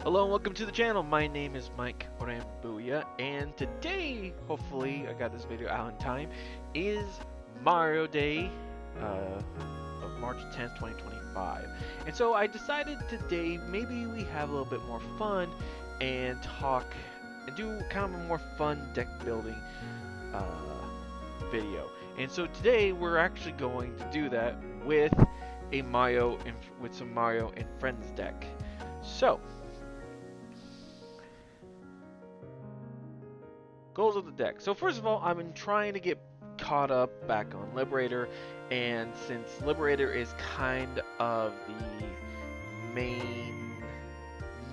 Hello and welcome to the channel. My name is Mike Rambuya, and today, hopefully, I got this video out in time, is Mario Day of March 10th, 2025. And so I decided today maybe we have a little bit more fun and talk and do kind of a more fun deck building uh, video. And so today we're actually going to do that with a with some Mario and Friends deck. So, goals of the deck. So first of all, I've been trying to get caught up back on Liberator, and since Liberator is kind of the main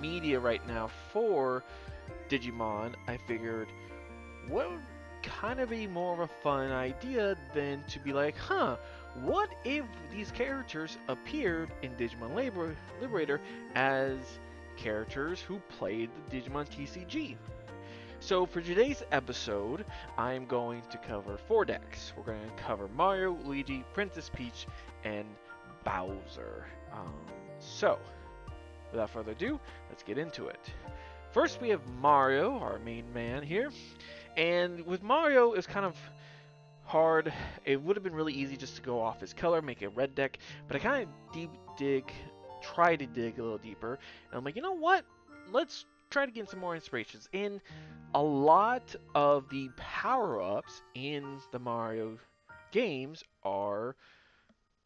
media right now for Digimon, I figured what would kind of be more of a fun idea than to be like, what if these characters appeared in Digimon Liberator as characters who played the Digimon TCG? So for today's episode, I'm going to cover 4 decks. We're going to cover Mario, Luigi, Princess Peach, and Bowser. So, without further ado, let's get into it. First, we have Mario, our main man here. And with Mario, it's kind of hard. It would have been really easy just to go off his color, make a red deck. But I kind of try to dig a little deeper. And I'm like, you know what? Let's try to get some more inspirations. And a lot of the power-ups in the Mario games are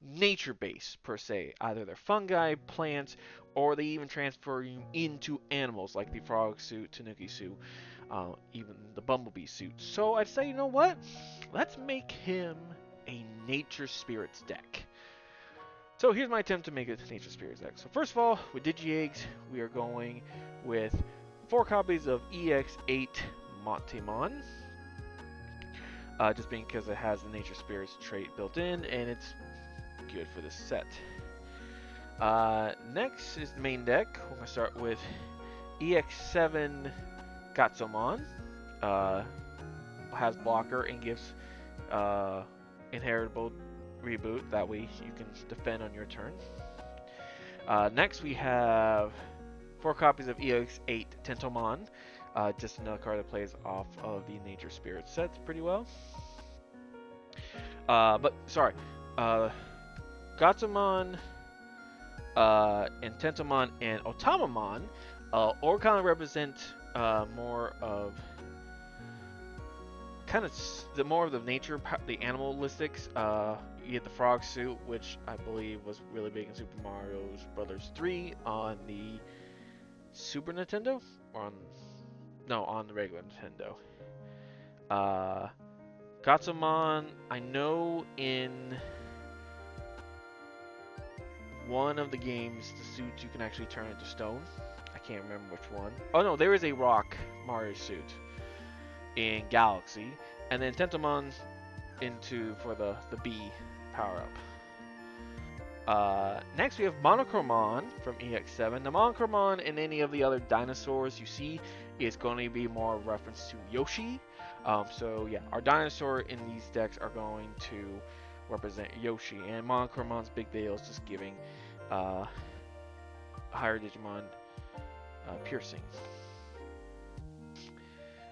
nature-based per se. Either they're fungi, plants, or they even transfer you into animals like the frog suit, tanuki suit, even the bumblebee suit. So I'd say, you know what? Let's make him a nature spirits deck. So here's my attempt to make a nature spirits deck. So first of all, with Digi-Eggs, we are going with 4 copies of EX8 Montemon. Just because it has the Nature Spirits trait built in, and it's good for this set. Next is the main deck. We're going to start with EX7 Gatsomon. Has blocker and gives inheritable reboot. That way you can defend on your turn. Next we have 4 copies of EX8 Tentomon. Just another card that plays off of the Nature Spirit sets pretty well. Gatsumon, and Tentomon and Otamamon all kind of represent more of the nature, the animalistics. You get the frog suit, which I believe was really big in Super Mario Brothers 3 on the Super Nintendo, or on the regular Nintendo. Gatsumon, I know in one of the games, the suits you can actually turn into stone. I can't remember which one. Oh no, there is a rock Mario suit in Galaxy, and then Tentomon for the B power up. Next we have Monochromon from EX7. The Monochromon and any of the other dinosaurs you see is going to be more reference to Yoshi. So yeah, our dinosaur in these decks are going to represent Yoshi, and Monochromon's big deal is just giving higher Digimon piercing.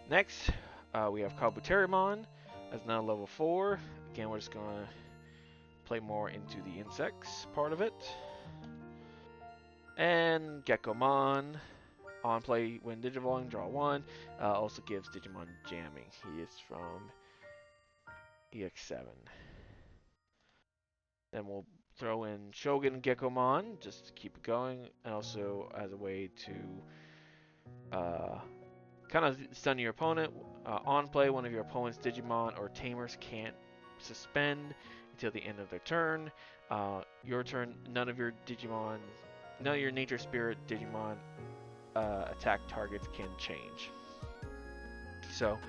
Next, we have Kabuterimon as now level 4. Again, we're just going to play more into the insects part of it. And Geckomon, on play when Digivolving, draw 1. Also gives Digimon jamming. He is from EX7. Then we'll throw in Shogun Geckomon just to keep it going, and also as a way to kind of stun your opponent. On play, one of your opponent's Digimon or Tamers can't suspend until the end of their turn. Your turn, none of your Nature Spirit Digimon attack targets can change. So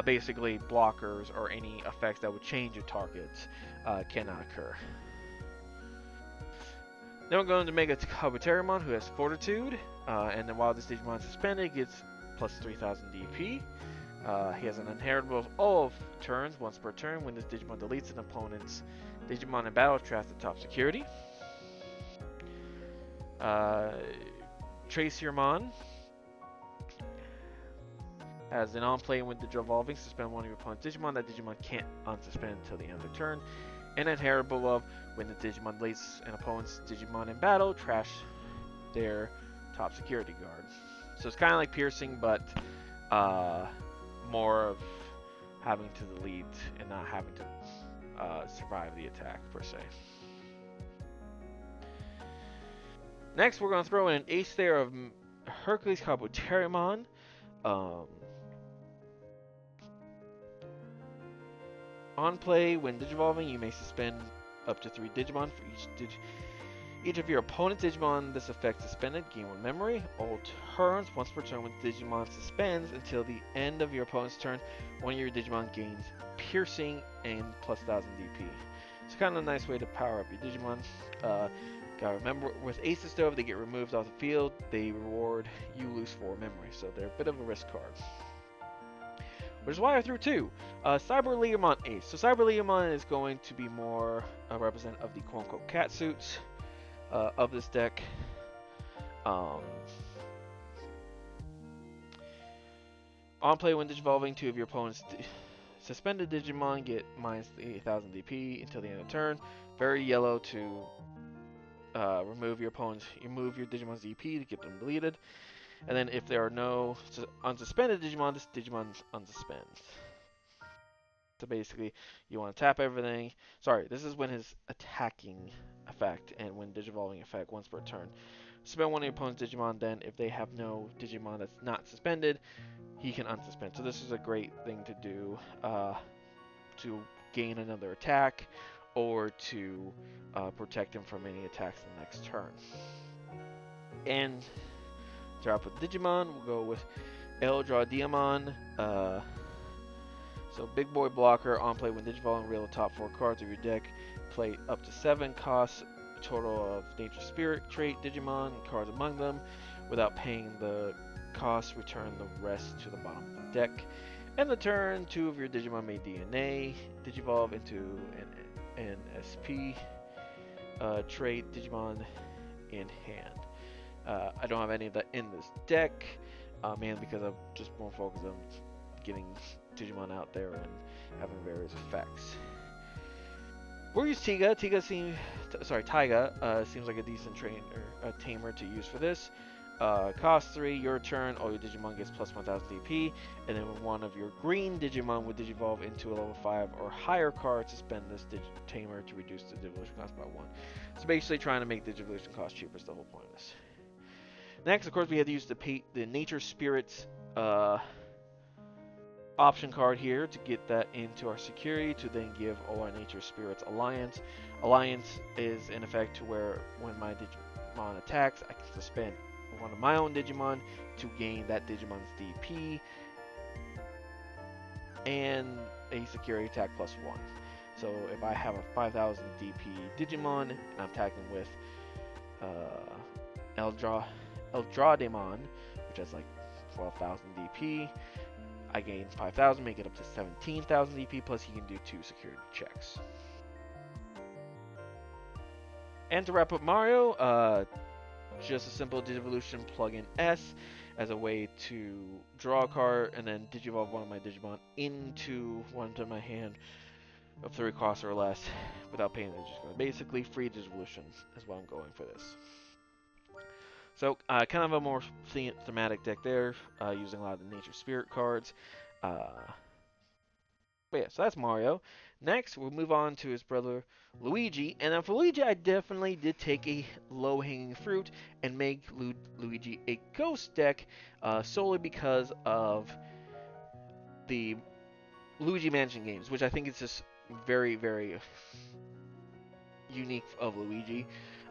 basically, blockers or any effects that would change your targets cannot occur. Then we're going to make a Kabuterimon who has Fortitude, and then while this Digimon is suspended, it gets plus 3000 DP. He has an inheritable of all turns, once per turn. When this Digimon deletes an opponent's Digimon in battle, traps the top security. Tracermon has an on-play when Digivolving, suspend one of your opponent's Digimon. That Digimon can't unsuspend until the end of the turn. And Inheritable Love, when the Digimon lays an opponent's Digimon in battle, trash their top security guard. So it's kind of like Piercing, but more of having to delete and not having to survive the attack, per se. Next, we're going to throw in an ace there of Hercules Kabuterimon. On play, when Digivolving, you may suspend up to 3 Digimon for each of your opponent's Digimon. This effect suspended, gain 1 memory. All turns, once per turn when Digimon suspends until the end of your opponent's turn, one of your Digimon gains Piercing and plus 1000 DP. It's kind of a nice way to power up your Digimon. Gotta remember, with Aces though, if they get removed off the field, they reward you lose 4 memory, so they're a bit of a risk card. Which is why I threw 2. Cyberleomon Ace. So Cyberleomon is going to be more representative of the quote-unquote cat suits of this deck. On play, when Digivolving, 2 of your opponent's suspended Digimon get minus 8,000 DP until the end of the turn. Very yellow to remove your Digimon's DP to get them deleted. And then if there are no unsuspended Digimon, this Digimon unsuspends. So basically, you want to tap everything. Sorry, this is when his attacking effect and when Digivolving effect once per turn. Suspend one of your opponent's Digimon, then if they have no Digimon that's not suspended, he can unsuspend. So this is a great thing to do to gain another attack or to protect him from any attacks the next turn. And drop with Digimon, we'll go with Eldradiamon. So big boy blocker, on play when Digivolving, reel the top 4 cards of your deck, play up to 7 costs, a total of Nature Spirit trait Digimon and cards among them. Without paying the cost, return the rest to the bottom of the deck. End the turn, 2 of your Digimon may DNA, Digivolve into an SP trait Digimon in hand. I don't have any of that in this deck, mainly because I'm just more focused on getting Digimon out there and having various effects. We'll use Taiga. Taiga seems like a decent tamer to use for this. Cost 3, your turn, all your Digimon gets plus 1000 DP, and then when one of your green Digimon would Digivolve into a level 5 or higher card, suspend this tamer to reduce the Digivolution cost by 1. So basically trying to make Digivolution cost cheaper is the whole point of this. Next, of course, we had to use the Nature Spirits option card here to get that into our security to then give all our Nature Spirits Alliance. Alliance is in effect to where when my Digimon attacks, I can suspend one of my own Digimon to gain that Digimon's DP and a security attack plus 1. So if I have a 5000 DP Digimon and I'm attacking with Eldradiamon, which has like 12,000 DP, I gain 5,000, make it up to 17,000 DP, plus he can do 2 security checks. And to wrap up Mario, just a simple Digivolution plug-in S as a way to draw a card and then Digivolve one of my Digimon into one to my hand of 3 costs or less without paying the Digimon. Basically, free Digivolution is what I'm going for this. So, kind of a more thematic deck there, using a lot of the Nature Spirit cards. But yeah, so that's Mario. Next, we'll move on to his brother Luigi. And then for Luigi, I definitely did take a low-hanging fruit and make Luigi a ghost deck solely because of the Luigi Mansion games, which I think is just very, very unique of Luigi.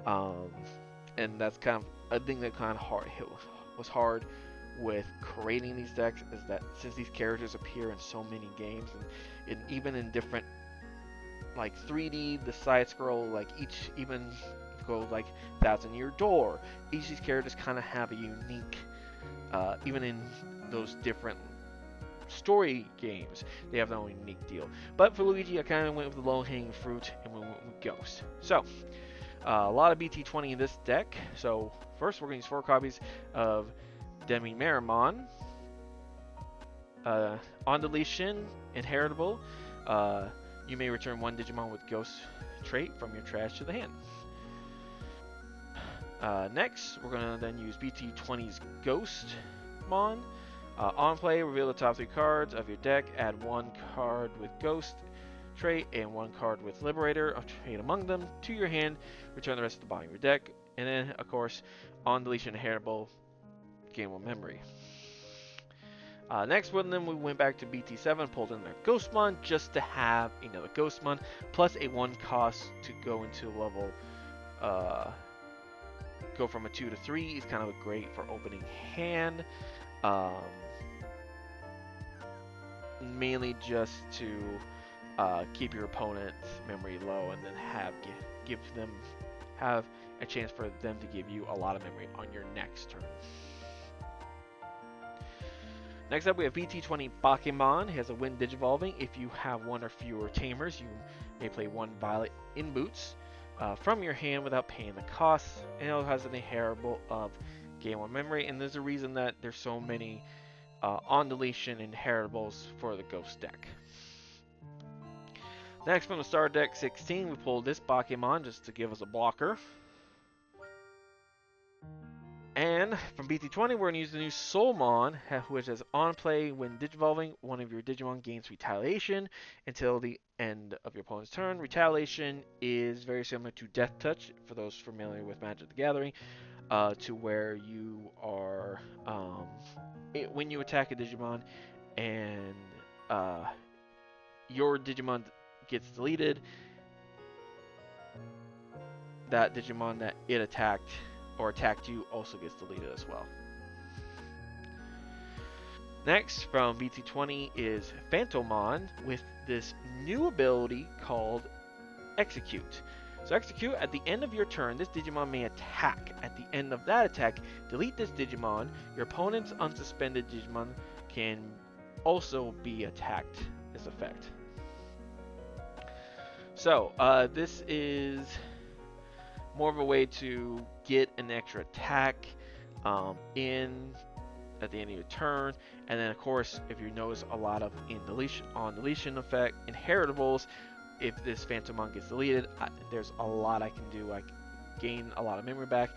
And that's kind of a thing that kind of was hard with creating these decks, is that since these characters appear in so many games and even in different like 3D, the side scroll, like each even go like 1000-Year Door, each of these characters kind of have a unique, even in those different story games, they have their own unique deal. But for Luigi, I kind of went with the low-hanging fruit and we went with Ghost. So A lot of BT20 in this deck. So first we're going to use 4 copies of Demi-Meramon. On deletion, inheritable, you may return 1 Digimon with Ghost trait from your trash to the hand. Next, we're going to then use BT20's Ghostmon. On play, reveal the top 3 cards of your deck, add 1 card with Ghost trait and 1 card with Liberator of trait among them to your hand, return the rest of the bottom of your deck, and then, of course, on deletion, inheritable, gain 1 memory. Next one, then we went back to BT7, pulled in their Ghostmon just to have another Ghostmon, plus a 1 cost to go into level, go from a 2 to 3 is kind of great for opening hand. Mainly just to keep your opponent's memory low and then have a chance for them to give you a lot of memory on your next turn. Next up, we have BT20 Bakemon. He has a Wind Digivolving. If you have 1 or fewer Tamers, you may play 1 Violet in Boots from your hand without paying the cost. And it also has an inheritable of gain 1 memory. And there's a reason that there's so many on deletion inheritables for the Ghost deck. Next, from the Star Deck 16, we pulled this Bakemon just to give us a blocker. And from BT20, we're going to use the new Soulmon, which has on play when Digivolving, 1 of your Digimon gains Retaliation until the end of your opponent's turn. Retaliation is very similar to Death Touch, for those familiar with Magic the Gathering, to where you are, when you attack a Digimon and your Digimon gets deleted, that Digimon that it attacked or attacked you also gets deleted as well. Next, from BT20 is Phantomon with this new ability called Execute. So Execute, at the end of your turn, this Digimon may attack. At the end of that attack, delete this Digimon. Your opponent's unsuspended Digimon can also be attacked, this effect. So, this is more of a way to get an extra attack in at the end of your turn, and then of course, if you notice a lot of on deletion effect inheritables, if this Phantomon gets deleted, there's a lot I can do. I gain a lot of memory back.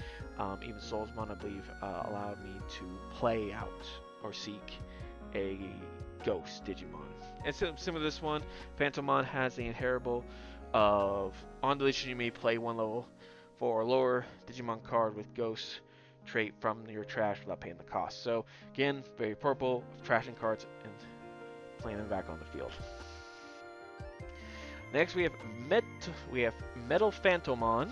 Even Soulsmon, I believe, allowed me to play out or seek a Ghost Digimon. And so, similar to this one, Phantomon has the inheritable of on deletion you may play 1 level 4 or lower Digimon card with Ghost trait from your trash without paying the cost. So again, very purple, trashing cards and playing them back on the field. Next we have Metal Phantomon.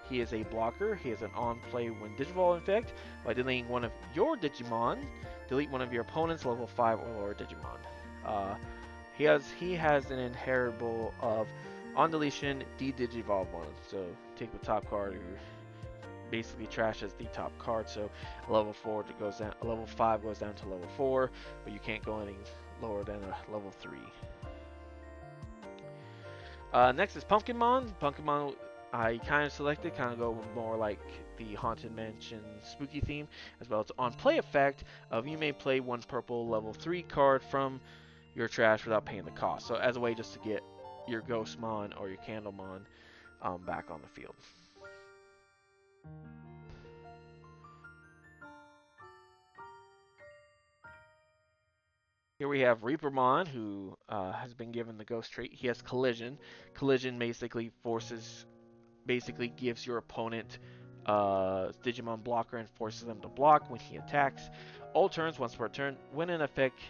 He is a blocker. He has an on-play when Digivolve effect. By deleting 1 of your Digimon, delete 1 of your opponent's level 5 or lower Digimon. He has an inheritable of on deletion, de-Digivolve 1. So take the top card, or basically trash as the top card. So level 4 goes down, level 5 goes down to level 4, but you can't go any lower than a level 3. Next is Pumpkinmon. Pumpkinmon I kind of selected, kind of go more like the Haunted Mansion spooky theme, as well as on play effect of you may play 1 purple level 3 card from your trash without paying the cost. So as a way just to get your Ghostmon or your Candlemon back on the field. Here we have Reapermon, who has been given the Ghost trait. He has Collision. Collision basically gives your opponent Digimon blocker and forces them to block when he attacks. All turns, once per turn, when an effect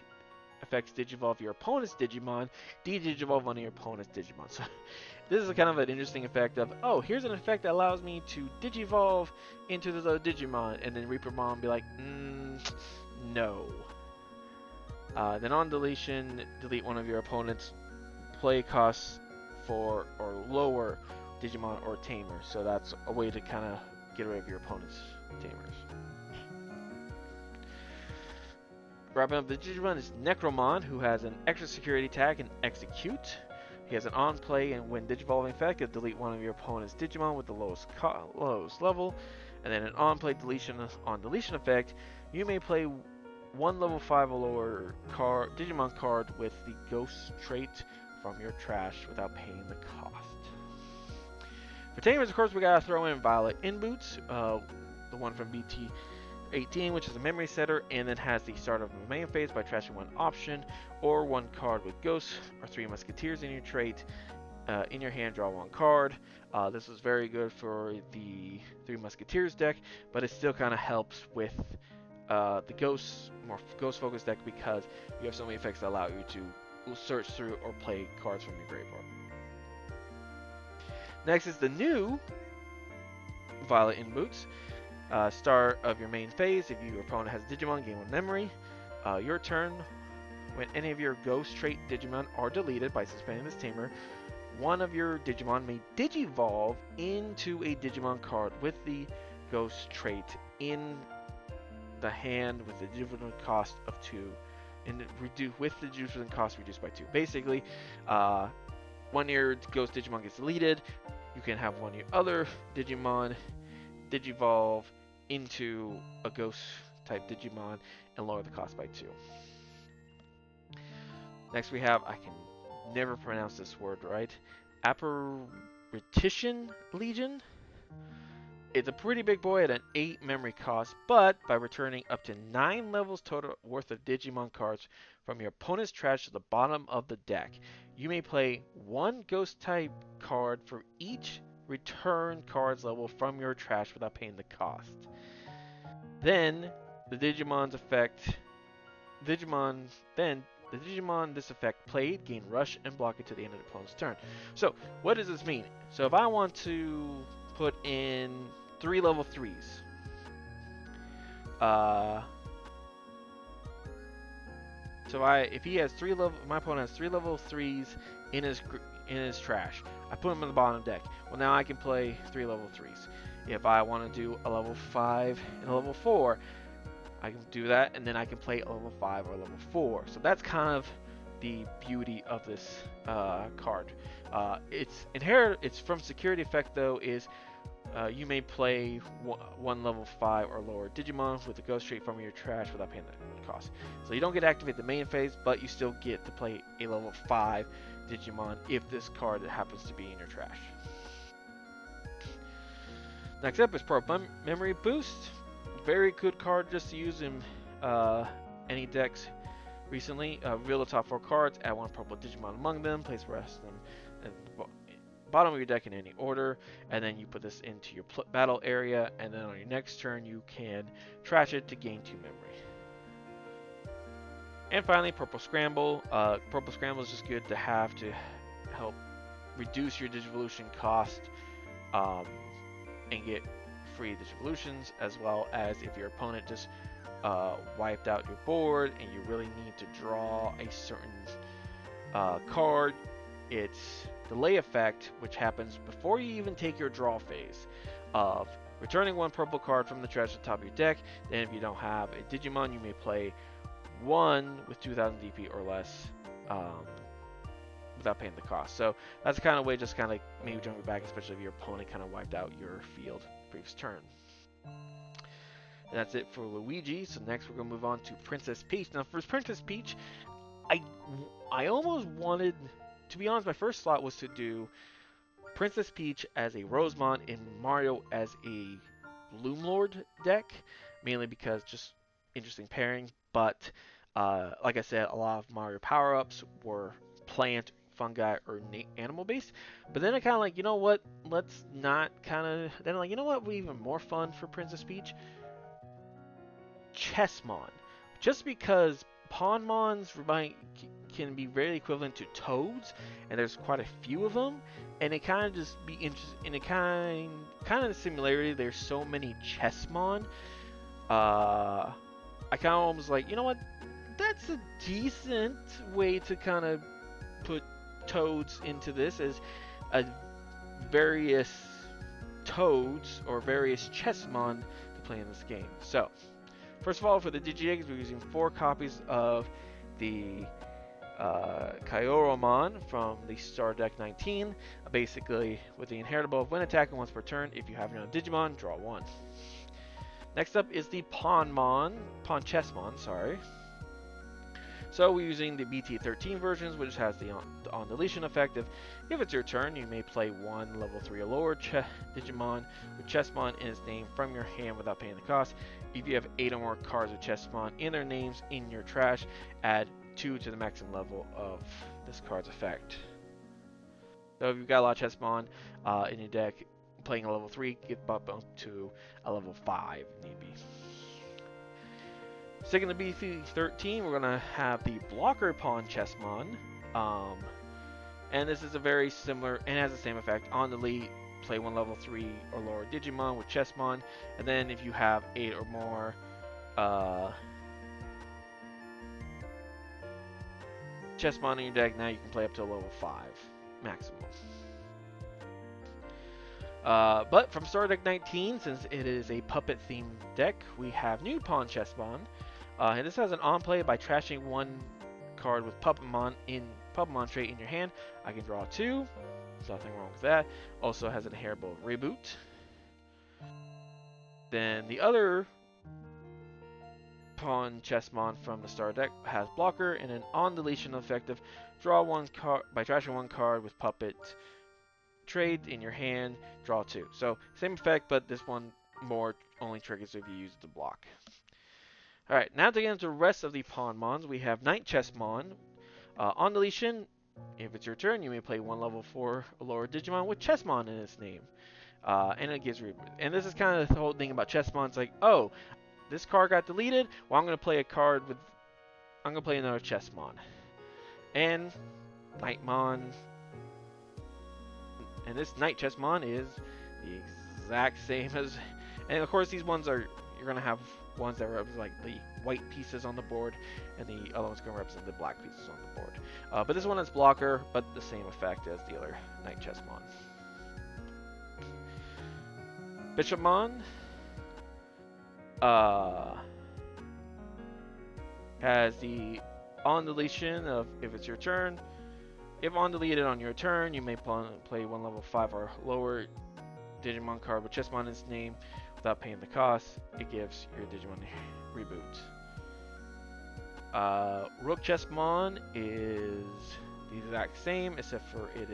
affects Digivolve your opponent's Digimon, de-Digivolve one of your opponent's Digimon. So this is kind of an interesting effect of, oh, here's an effect that allows me to Digivolve into this other Digimon, and then Reapermon be like, no. Then on deletion, delete 1 of your opponent's play costs 4 or lower Digimon or Tamer. So that's a way to kind of get rid of your opponent's Tamers. Wrapping up the Digimon is Necromon, who has an extra security tag and Execute. He has an on play and when Digivolving effect, it'll delete one of your opponent's Digimon with the lowest level. And then an on play deletion on deletion effect, you may play one level 5 or lower Digimon card with the Ghost trait from your trash without paying the cost. For Tamers, of course, we gotta throw in Violet In Boots, the one from BT18, which is a memory setter, and then has the start of the main phase by trashing one option, or one card with Ghosts, or 3 Musketeers in your trait. In your hand, draw one card. This is very good for the 3 Musketeers deck, but it still kind of helps with the more Ghost-focused deck because you have so many effects that allow you to search through or play cards from your graveyard. Next is the new Violet In Boots. Start of your main phase. If your opponent has Digimon, gain 1 memory. Your turn, when any of your Ghost trait Digimon are deleted by suspending this tamer, one of your Digimon may Digivolve into a Digimon card with the Ghost trait in the hand with the Digivolving cost of 2, and with the Digivolving cost reduced by 2. Basically, one of your Ghost Digimon gets deleted, you can have one of your other Digimon Digivolve into a Ghost type Digimon and lower the cost by 2. Next we have, I can never pronounce this word right, Apparition Legion. It's a pretty big boy at an 8 memory cost, but by returning up to 9 levels total worth of Digimon cards from your opponent's trash to the bottom of the deck, you may play 1 Ghost type card for each return cards level from your trash without paying the cost. Then the Digimon this effect played gain rush and block it to the end of the opponent's turn. So what does this mean? So if I want to put in 3 level 3s, if he has 3 level, my opponent has 3 level 3s in his trash, I put them in the bottom deck. Well, now I can play 3 level 3s. If I want to do a level 5 and a level 4, I can do that, and then I can play a level 5 or level 4. So that's kind of the beauty of this card. It's from security effect though, is you may play 1 level 5 or lower Digimon with the Ghost trait from your trash without paying the cost. So you don't get to activate the main phase, but you still get to play a level 5 Digimon if this card happens to be in your trash. Next up is Pro Memory Boost. Very good card just to use in any decks recently. Reveal the top 4 cards, add 1 purple Digimon among them, place the rest of them at the bottom of your deck in any order, and then you put this into your battle area, and then on your next turn you can trash it to gain 2 memory. And finally, Purple Scramble. Purple Scramble is just good to have to help reduce your Digivolution cost and get free Digivolutions, as well as if your opponent just wiped out your board and you really need to draw a certain card, it's Delay Effect, which happens before you even take your draw phase, of returning 1 purple card from the trash to the top of your deck. Then if you don't have a Digimon, you may play 1 with 2000 DP or less without paying the cost. So that's the kind of way, just kind of maybe jumping back, especially if your opponent kind of wiped out your field previous turn. And that's it for Luigi. So next we're going to move on to Princess Peach. Now for Princess Peach, I almost wanted, to be honest, my first thought was to do Princess Peach as a Rosemon and Mario as a Bloomlord deck, mainly because just interesting pairing. But like I said, a lot of Mario power-ups were plant, fungi, or animal based. But then I kind of like, you know what, let's not kind of, then I'm like, you know what would be even more fun for Princess Peach? Chessmon. Just because Pawnmons can be very equivalent to Toads, and there's quite a few of them, and it kind of just be interesting, in a kind of the similarity, there's so many Chessmon, I kind of almost like, you know what, that's a decent way to kind of put Toads into this, as various Toads or various Chessmon to play in this game. So first of all, for the Digi-Eggs, we're using 4 copies of the Kaioromon from the Star Deck 19. Basically, with the inheritable, when attacking once per turn, if you have no Digimon, draw one. Next up is the Pawn-Chessmon, sorry. So we're using the BT13 versions, which has the on deletion effect. If it's your turn, you may play one level 3 or lower Digimon with Chessmon in its name from your hand without paying the cost. If you have 8 or more cards with Chessmon in their names in your trash, add 2 to the maximum level of this card's effect. So if you've got a lot of Chessmon in your deck, playing a level 3, get bumped up to a level 5 if need be. Sticking to BT13, we're going to have the Blocker Pawn-Chessmon. And this is a very similar, and has the same effect. On delete, play one level 3 or lower Digimon with Chessmon. And then if you have 8 or more Chessmon in your deck, now you can play up to a level 5 maximum. But from Star Deck 19, since it is a puppet-themed deck, we have new Pawn-Chessmon. And this has an on-play by trashing one card with Puppetmon trait in your hand. I can draw 2. There's nothing wrong with that. Also has an inheritable reboot. Then the other Pawn-Chessmon from the Star Deck has blocker and an on-deletion effective. Draw one card by trashing one card with Puppet trait in your hand. Draw 2. So same effect, but this one more only triggers if you use it to block. Alright, now to get into the rest of the Pawnmons, we have Knight Chessmon. On deletion, if it's your turn, you may play one level 4 or lower Digimon with Chessmon in its name. And it gives reboot. And this is kind of the whole thing about Chessmon. It's like, oh, this card got deleted. Well, I'm going to play a card with... I'm going to play another Chessmon. And Knightmon... And this Knight Chessmon is the exact same as... And of course, these ones are... You're going to have ones that represent like the white pieces on the board, and the other one's going to represent the black pieces on the board. But this one has blocker, but the same effect as the other Knight Chessmon. Bishopmon has the on deletion of if it's your turn. If on deleted on your turn, you may play one level 5 or lower Digimon card with Chessmon in its name without paying the cost. It gives your Digimon reboot. Rook Chessmon is the exact same, except for it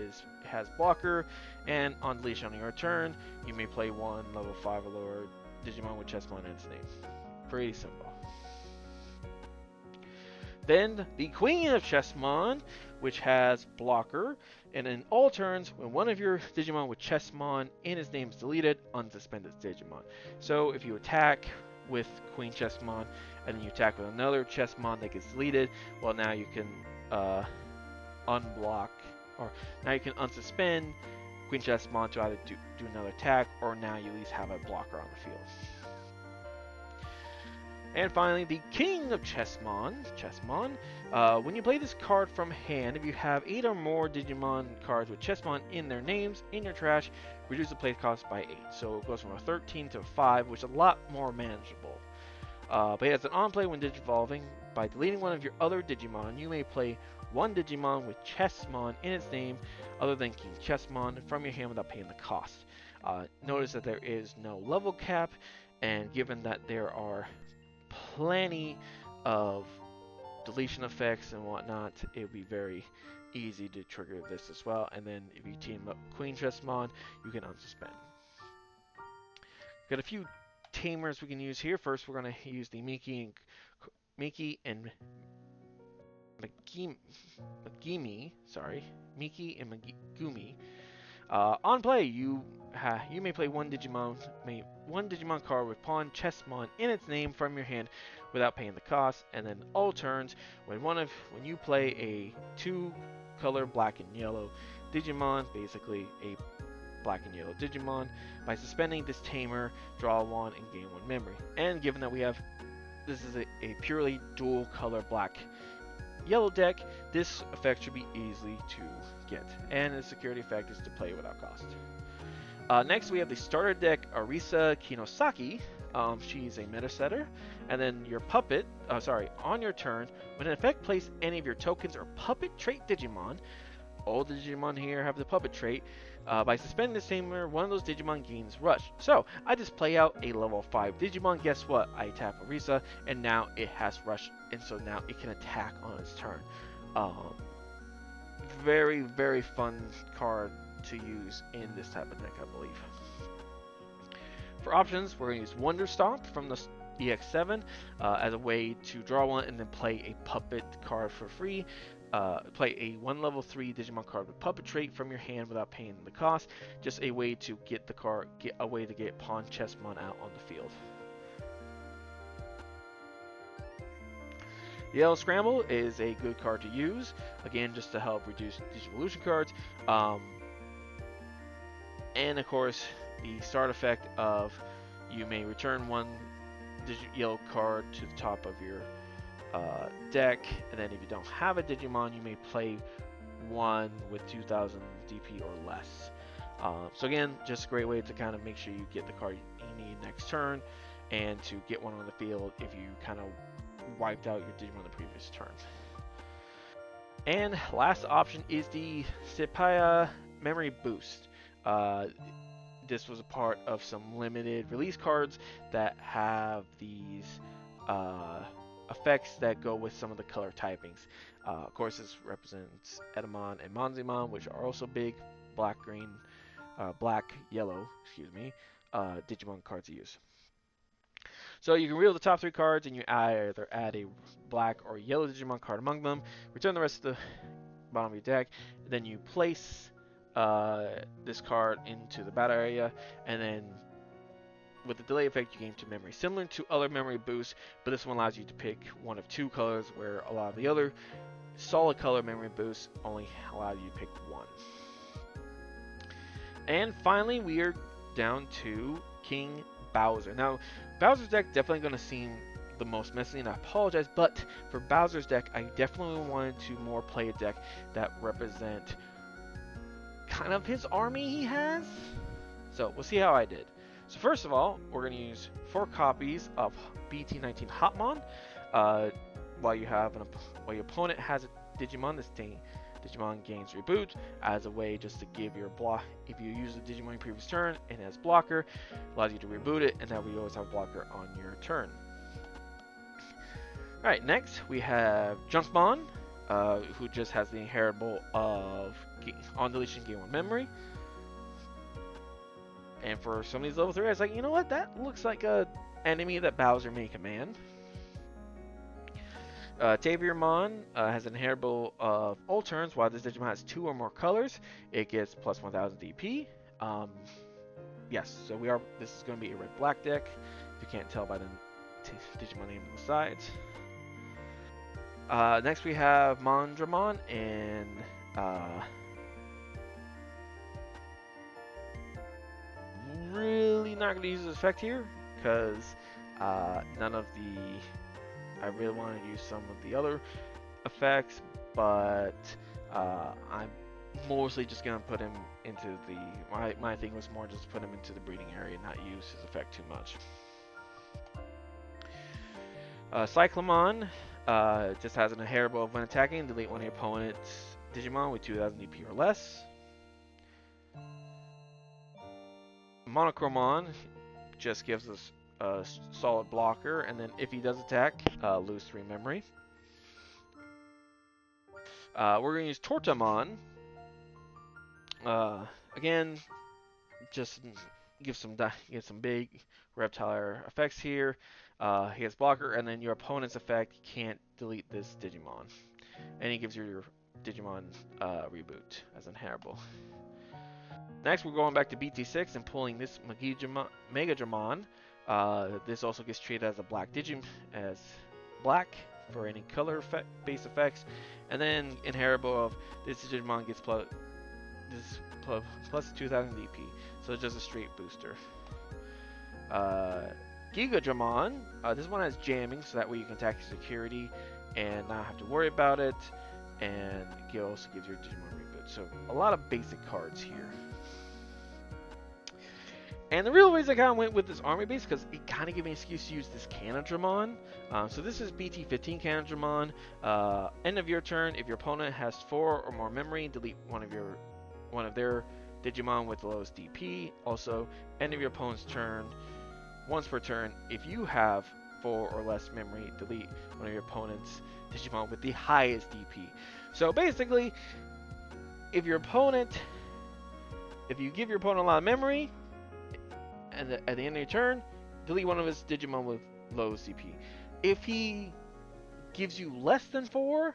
has blocker, and on deletion on your turn, you may play one level 5 or lower Digimon with Chessmon in its name. Pretty simple. Then the Queen of Chessmon, which has blocker, and in all turns, when one of your Digimon with Chessmon in its name is deleted, unsuspend its Digimon. So if you attack with Queen Chessmon, and then you attack with another Chessmon that gets deleted, well, now you can unblock, or now you can unsuspend Queen Chessmon to either do another attack, or now you at least have a blocker on the field. And finally, the King of Chessmon. When you play this card from hand, if you have 8 or more Digimon cards with Chessmon in their names in your trash, reduce the play cost by 8. So it goes from a 13 to a 5, which is a lot more manageable. But it has an on-play when digivolving. By deleting one of your other Digimon, you may play one Digimon with Chessmon in its name other than King Chessmon from your hand without paying the cost. Notice that there is no level cap, and given that there are plenty of deletion effects and whatnot, it would be very easy to trigger this as well. And then if you team up Queen Chessmon, you can unsuspend. Got a few tamers we can use here. First, we're going to use the Miki and Megumi. Miki and Megumi. On play, you may play one Digimon card with Pawn-Chessmon in its name from your hand without paying the cost, and then all turns when you play a 2-color black and yellow Digimon, basically a black and yellow Digimon, by suspending this tamer, draw 1 and gain 1 memory. And given that this is a purely dual color black yellow deck, this effect should be easy to get, and the security effect is to play without cost. Next, we have the starter deck Arisa Kinosaki. She's a meta setter. And then your puppet, on your turn, when an effect plays any of your tokens or puppet trait Digimon, all the Digimon here have the puppet trait. By suspending the tamer, one of those Digimon gains Rush. So, I just play out a level 5 Digimon. Guess what? I tap Orisa, and now it has Rush, and so now it can attack on its turn. Very, very fun card to use in this type of deck, I believe. For options, we're going to use Wonder Stomp from the EX7 as a way to draw one and then play a puppet card for free. Play a 1 level 3 Digimon card with puppet trait from your hand without paying the cost. Just a way to get the card, get a way to get Pawn Chessmon out on the field. Yellow Scramble is a good card to use, again, just to help reduce Digivolution cards. And of course, the start effect of you may return one yellow card to the top of your deck, and then if you don't have a Digimon, you may play one with 2000 DP or less. So again, just a great way to kind of make sure you get the card you need next turn, and to get one on the field if you kind of wiped out your Digimon the previous turn. And last option is the Sepaya Memory Boost. This was a part of some limited release cards that have these effects that go with some of the color typings. Of course, this represents Edamon and Monzimon, which are also big black, yellow, Digimon cards to use. So you can reveal the top 3 cards, and you either add a black or yellow Digimon card among them, return the rest of the bottom of your deck, and then you place this card into the battle area, and then with the delay effect you gain 2 memory, similar to other memory boosts, but this one allows you to pick one of 2 colors, where a lot of the other solid color memory boosts only allow you to pick one. And finally, we are down to King Bowser. Now, Bowser's deck definitely going to seem the most messy, and I apologize, but for Bowser's deck, I definitely wanted to more play a deck that represent kind of his army he has. So we'll see how I did. So first of all, we're going to use 4 copies of BT19 Hotmon. While your opponent has a Digimon, this Digimon gains Reboot as a way just to give your block. If you use the Digimon previous turn and as blocker, allows you to reboot it, and that way you always have a blocker on your turn. Alright, next we have Junkmon, who just has the inheritable of on deletion gain 1 memory. And for some of these level 3, I was like, you know what, that looks like a enemy that Bowser may command. Taviermon has an inheritable of all turns. While this Digimon has 2 or more colors, it gets plus 1000 DP. Yes, so this is going to be a red-black deck, if you can't tell by the Digimon name on the sides. Next we have Mondramon, and really not going to use this effect here, because none of the... I really want to use some of the other effects, but I'm mostly just going to put him into the... My thing was more just put him into the breeding area, not use his effect too much. Cyclamon just has an inheritable of when attacking, delete one of your opponent's Digimon with 2000 DP or less. Monochromon just gives us a solid blocker, and then if he does attack, lose 3 memory. We're going to use Tortamon. Again, just give some big reptile effects here. He has blocker, and then your opponent's effect can't delete this Digimon, and he gives you your Digimon reboot as inheritable. Next, we're going back to BT6 and pulling this Megadramon. This also gets treated as a black Digimon, as black for any color-based effects, and then inheritable of this Digimon gets plus 2000 DP, so it's just a straight booster. Gigadramon, this one has jamming, so that way you can attack your security and not have to worry about it, and it also gives your Digimon reboot. So a lot of basic cards here. And the real reason I kind of went with this army base because it kind of gave me an excuse to use this Canadramon. So this is BT-15 Canadramon. End of your turn, if your opponent has 4 or more memory, delete one of their Digimon with the lowest DP. Also, end of your opponent's turn, once per turn, if you have 4 or less memory, delete one of your opponent's Digimon with the highest DP. So basically, if you give your opponent a lot of memory, and at the end of your turn, delete one of his Digimon with low CP. If he gives you less than 4,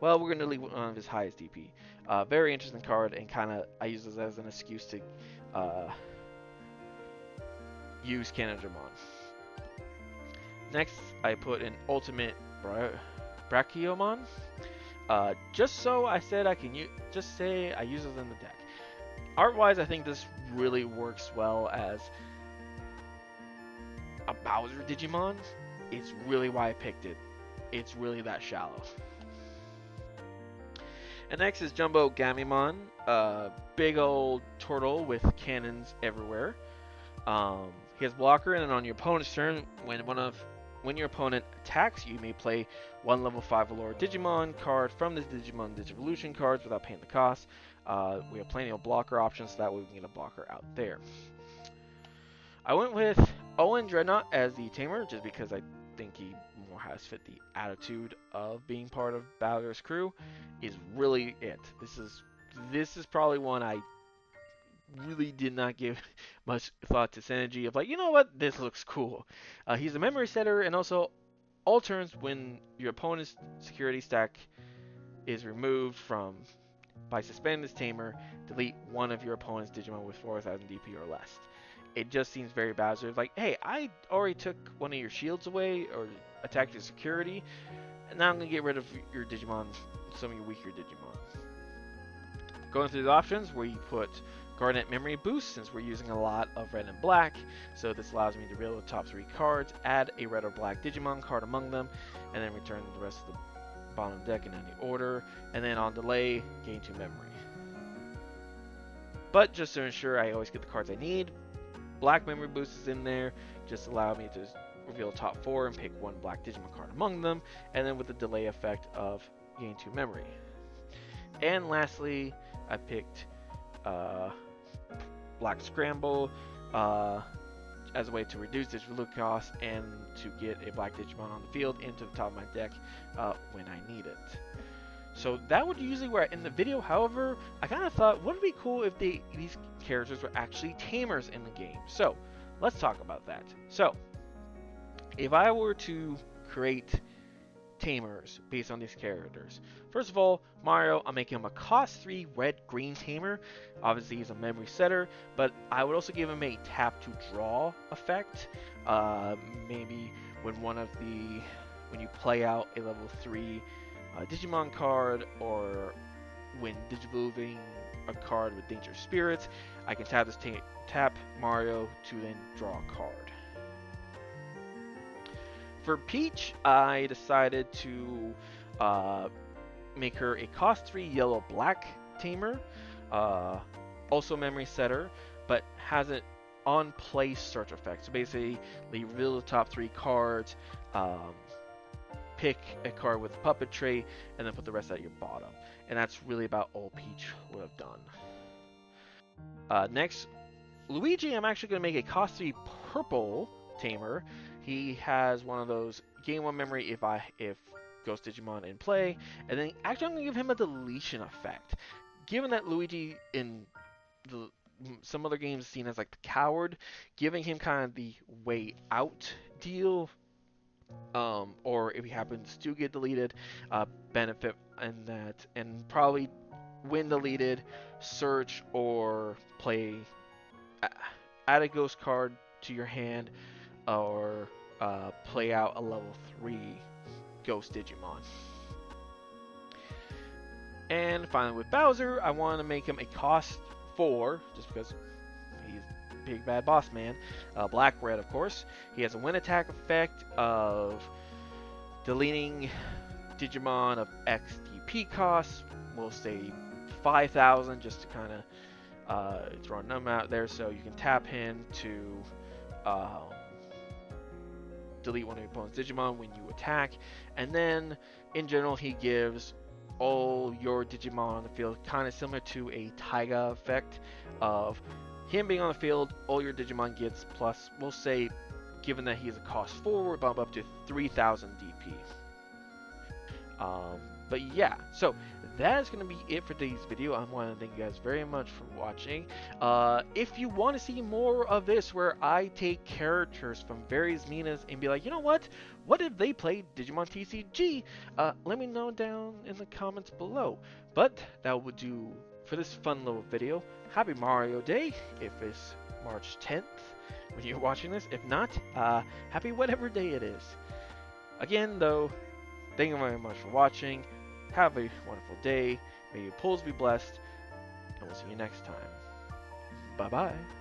well, we're going to delete one of his highest DP. Very interesting card, and kind of I use this as an excuse to use Canadramon. Next, I put an Ultimate Brachiomonn. Just so I said I can just say I use it in the deck. Art-wise, I think this really works well as a Bowser Digimon. It's really why I picked it. It's really that shallow. And next is Jumbo Gamimon, big old turtle with cannons everywhere. He has blocker, and then on your opponent's turn, when your opponent attacks, you may play one level 5 Allure Digimon card from the Digimon Digivolution cards without paying the cost. We have plenty of blocker options, so that way we can get a blocker out there. I went with Owen Dreadnought as the tamer, just because I think he more has fit the attitude of being part of Bowser's crew. Is really it. This is probably one I really did not give much thought to synergy of like, you know what, this looks cool. He's a memory setter, and also all turns when your opponent's security stack is removed by suspending this tamer, delete one of your opponent's Digimon with 4,000 DP or less. It just seems very Bowser. Like, hey, I already took one of your shields away or attacked your security, and now I'm going to get rid of your Digimon, some of your weaker Digimon. Going through the options, we put Garnet Memory Boost, since we're using a lot of red and black, so this allows me to reveal the top 3 cards, add a red or black Digimon card among them, and then return the rest of the bottom deck in any order, and then on delay, gain 2 memory. But just to ensure I always get the cards I need, Black Memory Boost is in there, just allow me to reveal the top 4 and pick 1 black Digimon card among them, and then with the delay effect of gain 2 memory. And lastly, I picked Black Scramble as a way to reduce digital cost and to get a black Digimon on the field into the top of my deck when I need it. So that would usually where I end the video. However, I kind of thought, wouldn't it be cool if these characters were actually tamers in the game? So let's talk about that. So if I were to create tamers based on these characters, first of all, Mario, I'm making him a cost 3 red-green tamer. Obviously, he's a memory setter, but I would also give him a tap to draw effect. Maybe when you play out a level 3 Digimon card, or when Digivolving a card with Dangerous Spirits, I can tap Mario to then draw a card. For Peach, I decided to make her a cost 3 yellow-black tamer, also memory setter, but has an on-play search effect. So basically, reveal the top 3 cards, pick a card with puppet trait, and then put the rest at your bottom. And that's really about all Peach would have done. Next, Luigi, I'm actually going to make a cost 3 purple tamer. He has one of those gain 1 memory if Ghost Digimon in play, and then actually I'm going to give him a deletion effect. Given that Luigi in some other games is seen as like the coward, giving him kind of the way out deal, or if he happens to get deleted, benefit in that, and probably when deleted, search or play, add a ghost card to your hand, or play out a level 3 Ghost Digimon. And finally with Bowser, I want to make him a cost 4, just because he's big bad boss man. Black-red, of course. He has a win attack effect of deleting Digimon of X DP costs. We'll say 5,000 just to kind throwing them out there so you can tap him to um, delete one of your opponent's Digimon when you attack. And then, in general, he gives all your Digimon on the field, kind of similar to a Taiga effect of him being on the field, all your Digimon gets plus, we'll say, given that he's a cost 4, bump up to 3,000 DP. But yeah, so that is going to be it for today's video. I want to thank you guys very much for watching. If you want to see more of this where I take characters from various Minas and be like, you know what if they played Digimon TCG? Let me know down in the comments below. But that will do for this fun little video. Happy Mario Day if it's March 10th when you're watching this. If not, happy whatever day it is. Again though, thank you very much for watching. Have a wonderful day. May your pulls be blessed. And we'll see you next time. Bye-bye.